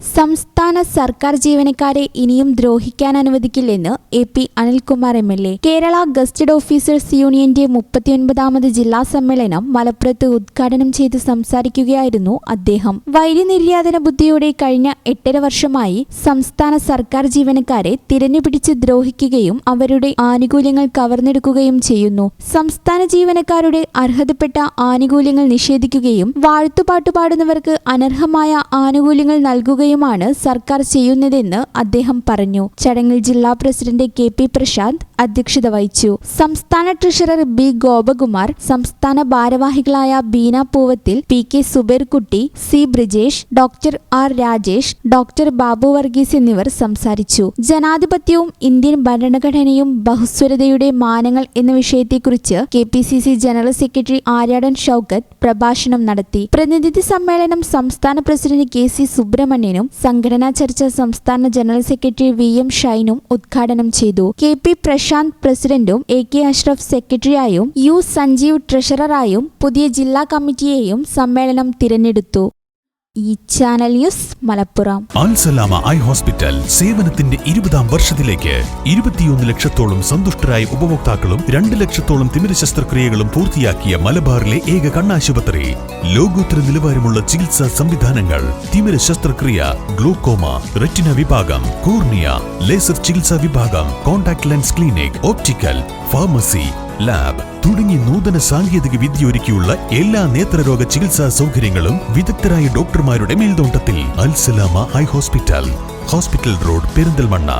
സംസ്ഥാന സർക്കാർ ജീവനക്കാരെ ഇനിയും ദ്രോഹിക്കാൻ അനുവദിക്കില്ലെന്ന് AP. Anilkumar MLA. Kerala gazetted officers യൂണിയന്റെ 39ാമത് ജില്ലാ സമ്മേളനം മലപ്പുറത്ത് ഉദ്ഘാടനം ചെയ്ത് സംസാരിക്കുകയായിരുന്നു അദ്ദേഹം. വൈര്യനിര്യാതന ബുദ്ധിയോടെ കഴിഞ്ഞ 8.5 വർഷമായി സംസ്ഥാന സർക്കാർ ജീവനക്കാരെ തിരഞ്ഞുപിടിച്ച് ദ്രോഹിക്കുകയും അവരുടെ ആനുകൂല്യങ്ങൾ കവർന്നെടുക്കുകയും ചെയ്യുന്നു. സംസ്ഥാന ജീവനക്കാരുടെ അർഹതപ്പെട്ട ആനുകൂല്യങ്ങൾ നിഷേധിക്കുകയും വാഴ്ത്തുപാട്ട് പാടുന്നവർക്ക് അനർഹമായ ആനുകൂല്യങ്ങൾ നൽകുകയും സർക്കാർ ചെയ്യുന്നതെന്ന് അദ്ദേഹം പറഞ്ഞു. ചടങ്ങിൽ ജില്ലാ പ്രസിഡന്റ് കെ.പി. പ്രശാന്ത് അധ്യക്ഷത വഹിച്ചു. സംസ്ഥാന ട്രഷറർ ബി. ഗോപകുമാർ, സംസ്ഥാന ഭാരവാഹികളായ Beena Poovathil, PK. Subairkutty, C. Brijesh, doctor R. Rajesh, doctor Babu Varghese എന്നിവർ സംസാരിച്ചു. ജനാധിപത്യവും ഇന്ത്യൻ ഭരണഘടനയും ബഹുസ്വരതയുടെ മാനങ്ങൾ എന്ന വിഷയത്തെക്കുറിച്ച് KPCC general secretary Aryadan Shoukath പ്രഭാഷണം നടത്തി. പ്രതിനിധി സമ്മേളനം സംസ്ഥാന പ്രസിഡന്റ് കെ.സി. സുബ്രഹ്മണ്യനും സംഘടനാ ചർച്ച സംസ്ഥാന ജനറൽ സെക്രട്ടറി വി.എം. ഷൈനും ഉദ്ഘാടനം ചെയ്തു. കെ.പി. പ്രശാന്ത് പ്രസിഡന്റും എ.കെ. അഷ്റഫ് സെക്രട്ടറിയായും യു. സഞ്ജീവ് ട്രഷററായും പുതിയ ജില്ലാ കമ്മിറ്റിയെയും സമ്മേളനം തിരഞ്ഞെടുത്തു. ഈ channel news Malappuram. Al Salama eye hospital സേവനത്തിന്റെ 20ാം വർഷത്തിലേക്ക് 21 ലക്ഷത്തോളം സന്തുഷ്ടരായ ഉപഭോക്താക്കളും 2 ലക്ഷത്തോളം തിമിര ശസ്ത്രക്രിയകളും പൂർത്തിയാക്കിയ മലബാറിലെ ഏക കണ്ണാശുപത്രി. ലോകോത്തര നിലവാരമുള്ള ചികിത്സാ സംവിധാനങ്ങൾ, തിമിര ശസ്ത്രക്രിയ, ഗ്ലൂക്കോമ, റെറ്റിന വിഭാഗം, കോർണിയ, ലേസർ ചികിത്സാ വിഭാഗം, contact lens clinic, optical, pharmacy, lab തുടങ്ങി നൂതന സാങ്കേതിക വിദ്യ ഒരുക്കിയുള്ള എല്ലാ നേത്രരോഗ ചികിത്സാ സൗകര്യങ്ങളും വിദഗ്ധരായ ഡോക്ടർമാരുടെ മേൽനോട്ടത്തിൽ. Al Salama eye hospital, hospital road, Perinthalmanna.